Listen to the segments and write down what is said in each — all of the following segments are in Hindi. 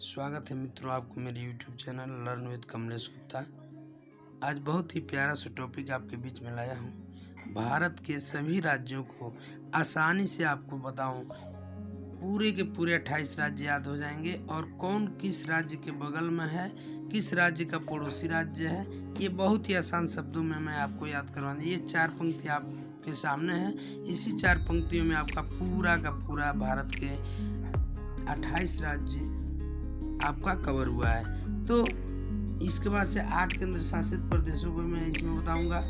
स्वागत है मित्रों आपको मेरे YouTube channel learn with Kamlesh Gupta. आज बहुत ही प्यारा सा टॉपिक आपके बीच में लाया हूँ। भारत के सभी राज्यों को आसानी से आपको बताऊँ, पूरे के पूरे 28 राज्य याद हो जाएंगे और कौन किस राज्य के बगल में है, किस राज्य का पड़ोसी राज्य है, ये बहुत ही आसान शब्दों में मैं आपको याद करवाऊंगा। ये 4 पंक्ति आपके सामने है। इसी 4 पंक्तियों में आपका पूरा का पूरा भारत के 28 राज्य आपका कवर हुआ है। तो इसके बाद से 8 केंद्र शासित प्रदेशों को मैं इसमें बताऊंगा।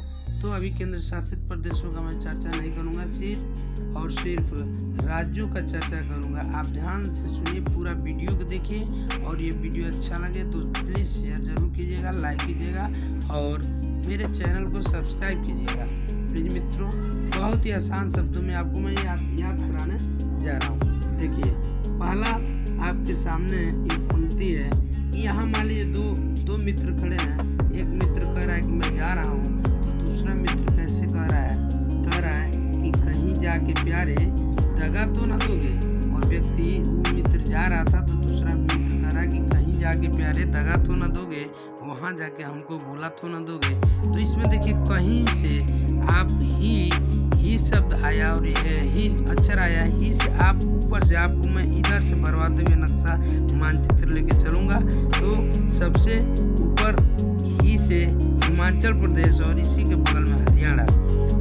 तो अभी केंद्र शासित प्रदेशों का मैं चर्चा नहीं करूंगा, सिर्फ और सिर्फ राज्यों का चर्चा करूंगा। आप ध्यान से सुनिए, पूरा वीडियो को देखिए और ये वीडियो अच्छा लगे तो प्लीज़ शेयर जरूर कीजिएगा, लाइक कीजिएगा और मेरे चैनल को सब्सक्राइब कीजिएगा प्लीज़ मित्रों। बहुत ही आसान शब्दों में आपको मैं याद कराने जा रहा हूँ। देखिए, पहला आपके सामने एक पंक्ति है कि यहाँ मान लीजिए दो मित्र खड़े हैं। एक मित्र कह रहा है कि मैं जा रहा हूँ, तो दूसरा मित्र कैसे कह रहा है कि कहीं जाके प्यारे दगा तो ना दोगे। और व्यक्ति वो मित्र जा रहा था तो दूसरा मित्र कह रहा है कि कहीं जाके प्यारे दगा तो ना दोगे, वहाँ जाके हमको भूला तो ना दोगे। तो इसमें देखिए, कहीं से आप ही शब्द आया और ही अक्षर आया। ही से आप ऊपर से आपको मैं इधर से भरवाते हुए नक्शा मानचित्र लेके चलूँगा। तो सबसे ऊपर ही से हिमाचल प्रदेश और इसी के बगल में हरियाणा,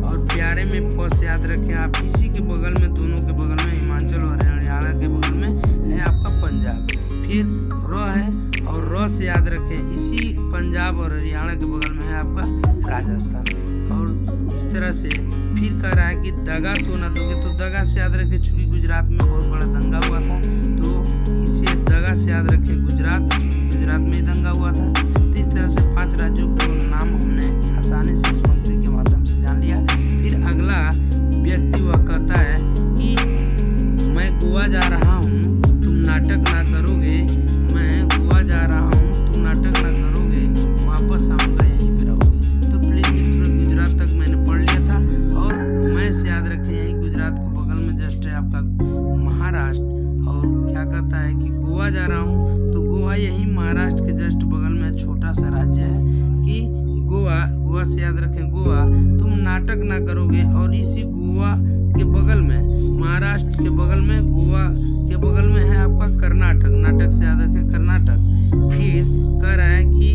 और प्यारे में प से याद रखें आप। इसी के बगल में, दोनों के बगल में हिमाचल और हरियाणा के बगल में है आपका पंजाब। फिर र है और र से याद रखें, इसी पंजाब और हरियाणा के बगल में है आपका राजस्थान। और इस तरह से फिर कह रहा है कि दगा तो ना दोगे। तो दगा से याद रखें, चूंकि गुजरात में बहुत बड़ा दंगा हुआ था, तो इसे दगा से याद रखें गुजरात में ही दंगा हुआ था। तो इस तरह से 5 राज्यों को नाम हमने आसानी से इस पंक्ति के माध्यम से जान लिया। फिर अगला व्यक्ति वह कहता है कि मैं गोवा जा रहा हूँ, तुम नाटक ना करोगे। मैं गोवा जा रहा हूँ, तुम नाटक ना करोगे, वापस आऊँगा यहीं पे रहोगे। तो प्लीज मित्रों, गुजरात तक मैंने पढ़ लिया था। और मैं से याद रखें, यहीं गुजरात के बगल में जस्ट है आपका महाराष्ट्र। और क्या कहता है कि गोवा जा रहा हूँ, तो गोवा यही महाराष्ट्र के जस्ट बगल में छोटा सा राज्य है कि गोवा से याद रखें, गोवा तुम नाटक ना करोगे। और इसी गोवा के बगल में, महाराष्ट्र के बगल में, गोवा के बगल में है आपका कर्नाटक। नाटक से याद रखें कर्नाटक। फिर कह रहा है कि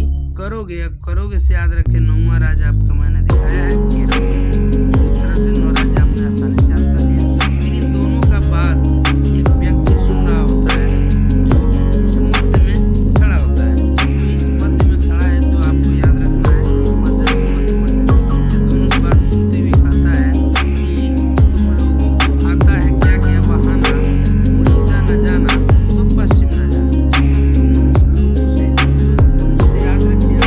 करोगे से याद रखें 9वां राज्य आपका मैंने दिखाया है केरल। इस तरह से 9 राज्य आपने आसानी से याद कर लिया। फिर इन दोनों का बाद एक व्यक्ति सुन रहा होता है जो इस मध्य में खड़ा होता है। तो इस मध्य में खड़ा है, तो आपको याद रखना है मध्य से मध्य पढ़ना। ये दोनों की बात सुनते हुए कहता है कि तुम लोगों को आता है क्या क्या बहाना, उड़ीसा न जाना तो पश्चिम न जाना। तुमसे याद रखिए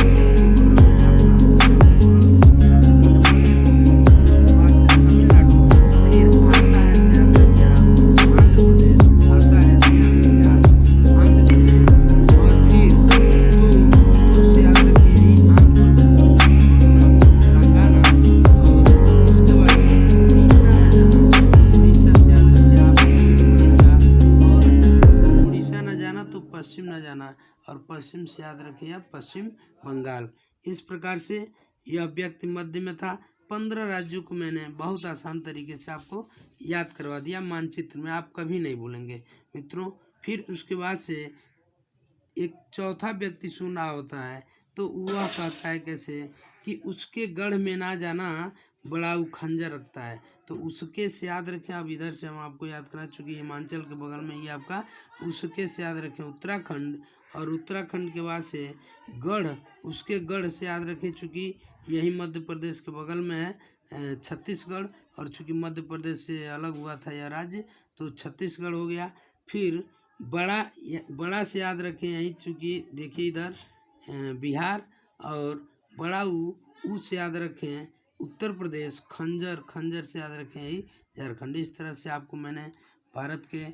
पश्चिम न जाना, और पश्चिम से याद रखिए आप पश्चिम बंगाल। इस प्रकार से यह व्यक्ति मध्य में था। 15 राज्यों को मैंने बहुत आसान तरीके से आपको याद करवा दिया मानचित्र में, आप कभी नहीं भूलेंगे मित्रों। फिर उसके बाद से एक चौथा व्यक्ति सुन रहा होता है, तो वह कहता है कैसे कि उसके गढ़ में ना जाना, बड़ा वो खंजर रखता है। तो उसके से याद रखें, अब इधर से हम आपको याद करा, चूँकि हिमाचल के बगल में ये आपका उसके से याद रखें उत्तराखंड। और उत्तराखंड के बाद से गढ़, उसके गढ़ से याद रखें, चूँकि यही मध्य प्रदेश के बगल में है छत्तीसगढ़। और चूँकि मध्य प्रदेश से अलग हुआ था यह राज्य, तो छत्तीसगढ़ हो गया। फिर बड़ा से याद रखें यहीं, चूँकि देखिए इधर बिहार। और बड़ा ऊ से याद रखें उत्तर प्रदेश। खंजर से याद रखें यही झारखंड। इस तरह से आपको मैंने भारत के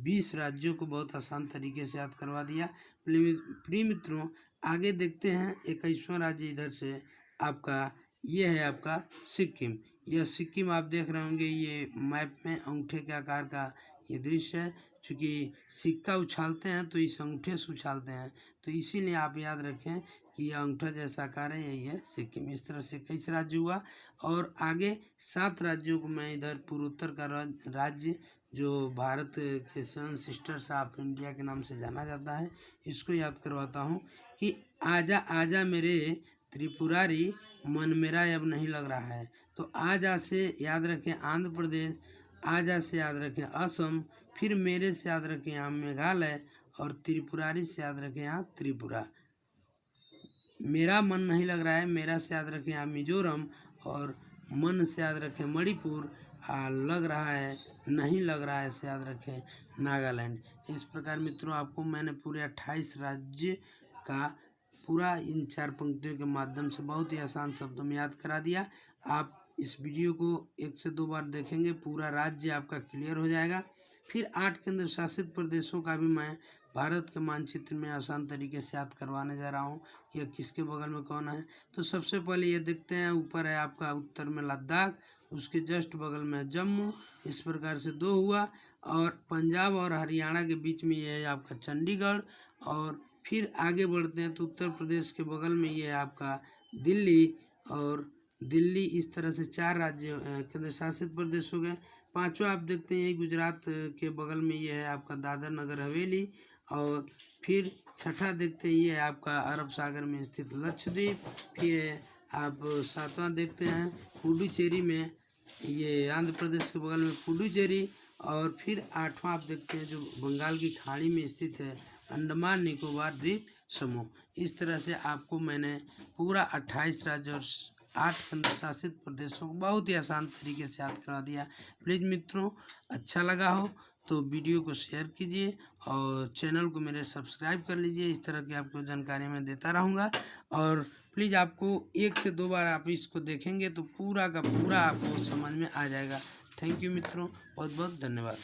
20 राज्यों को बहुत आसान तरीके से याद करवा दिया। प्रिय मित्रों, आगे देखते हैं 21वां राज्य इधर से आपका, ये है आपका सिक्किम। यह सिक्किम आप देख रहे होंगे, ये मैप में अंगूठे के आकार का ये दृश्य है। चूँकि सिक्का उछालते हैं तो इस अंगूठे से उछालते हैं, तो इसीलिए आप याद रखें कि यह अंगूठा जैसा आकार है, यही है सिक्किम। इस तरह से 21 राज्य हुआ। और आगे 7 राज्यों को मैं इधर पूर्वोत्तर का राज्य जो भारत के 7 सिस्टर्स ऑफ इंडिया के नाम से जाना जाता है, इसको याद करवाता हूँ कि आजा आजा मेरे त्रिपुरारी, मन मेरा अब नहीं लग रहा है। तो आजा से याद रखें आंध्र प्रदेश, आजा से याद रखें असम, फिर मेरे से याद रखें यहाँ मेघालय, और त्रिपुरारी से याद रखें यहाँ त्रिपुरा। मेरा मन नहीं लग रहा है, मेरा से याद रखें यहाँ मिजोरम, और मन से याद रखें मणिपुर, लग रहा है नहीं लग रहा है से याद रखें नागालैंड। इस प्रकार मित्रों आपको मैंने पूरे 28 राज्य का पूरा इन 4 पंक्तियों के माध्यम से बहुत ही आसान शब्दों में याद करा दिया। आप इस वीडियो को 1 से 2 बार देखेंगे, पूरा राज्य आपका क्लियर हो जाएगा। फिर 8 केंद्र शासित प्रदेशों का भी मैं भारत के मानचित्र में आसान तरीके से याद करवाने जा रहा हूँ, यह किसके बगल में कौन है। तो सबसे पहले ये देखते हैं, ऊपर है आपका उत्तर में लद्दाख, उसके जस्ट बगल में जम्मू, इस प्रकार से 2 हुआ। और पंजाब और हरियाणा के बीच में ये है आपका चंडीगढ़। और फिर आगे बढ़ते हैं तो उत्तर प्रदेश के बगल में ये है आपका दिल्ली, और दिल्ली। इस तरह से 4 राज्य केंद्र शासित प्रदेश हो गए। 5वां आप देखते हैं गुजरात के बगल में ये है आपका दादर नगर हवेली। और फिर 6ठा देखते हैं ये है आपका अरब सागर में स्थित लक्षद्वीप। फिर आप 7वां देखते हैं पुडुचेरी में, ये आंध्र प्रदेश के बगल में पुडुचेरी। और फिर 8वां आप देखते हैं जो बंगाल की खाड़ी में स्थित है अंडमान निकोबार द्वीप समूह। इस तरह से आपको मैंने पूरा 28 राज्य और 8 केंद्र शासित प्रदेशों को बहुत ही आसान तरीके से याद करवा दिया। प्लीज़ मित्रों, अच्छा लगा हो तो वीडियो को शेयर कीजिए और चैनल को मेरे सब्सक्राइब कर लीजिए। इस तरह की आपको जानकारी मैं देता रहूँगा। और प्लीज़ आपको 1 से 2 बार आप इसको देखेंगे तो पूरा का पूरा आपको समझ में आ जाएगा। थैंक यू मित्रों, बहुत बहुत धन्यवाद।